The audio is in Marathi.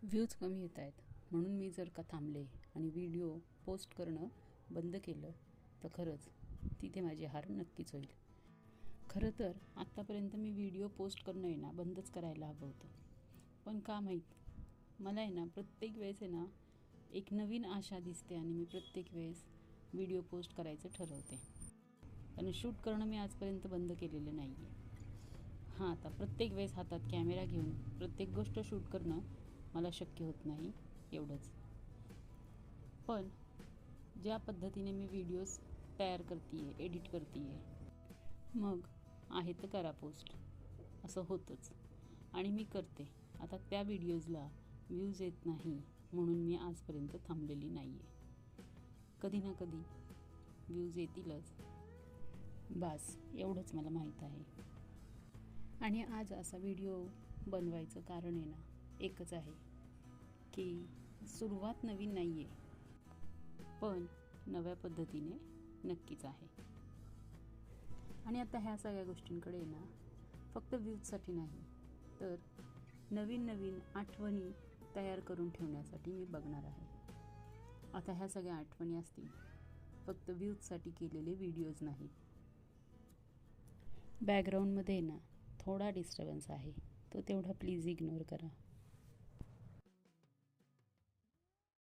व्ह्यूज कमी येत आहेत म्हणून मी जर का थांबले आणि व्हिडिओ पोस्ट करणं बंद केलं तर खरंच तिथे माझी हार नक्कीच होईल. खरं तर आत्तापर्यंत मी व्हिडिओ पोस्ट करणं आहे ना बंदच करायला हवं होतं. पण का माहीत मला आहे ना प्रत्येक वेळेस आहे ना एक नवीन आशा दिसते आणि मी प्रत्येक वेळेस व्हिडिओ पोस्ट करायचं ठरवते. पण शूट करणं मी आजपर्यंत बंद केलेलं नाही आहे. हां, आता प्रत्येक वेळेस हातात कॅमेरा घेऊन प्रत्येक गोष्ट शूट करणं मला शक्य होत नाही एवढंच. पण ज्या पद्धतीने मी व्हिडिओज तयार करते आहे, एडिट करते आहे, मग आहे तर करा पोस्ट असं होतंच आणि मी करते. आता त्या व्हिडिओजला व्ह्यूज येत नाही म्हणून मी आजपर्यंत थांबलेली नाही आहे. कधी ना कधी व्ह्यूज येतीलच, बास एवढंच मला माहीत आहे. आणि आज असा व्हिडिओ बनवायचं कारण आहे ना एकच आहे की सुरुवात नवीन नाही आहे, पण नव्या पद्धतीने नक्कीच आहे. आणि आता ह्या सगळ्या गोष्टींकडे ना फक्त व्ह्यूजसाठी नाही तर नवीन नवीन आठवणी तयार करून ठेवण्यासाठी मी बघणार आहे. आता ह्या सगळ्या आठवणी असतील, फक्त व्ह्यूजसाठी केलेले व्हिडिओज नाही. बॅकग्राऊंडमध्ये ना थोडा डिस्टर्बन्स आहे, तो तेवढा प्लीज इग्नोर करा.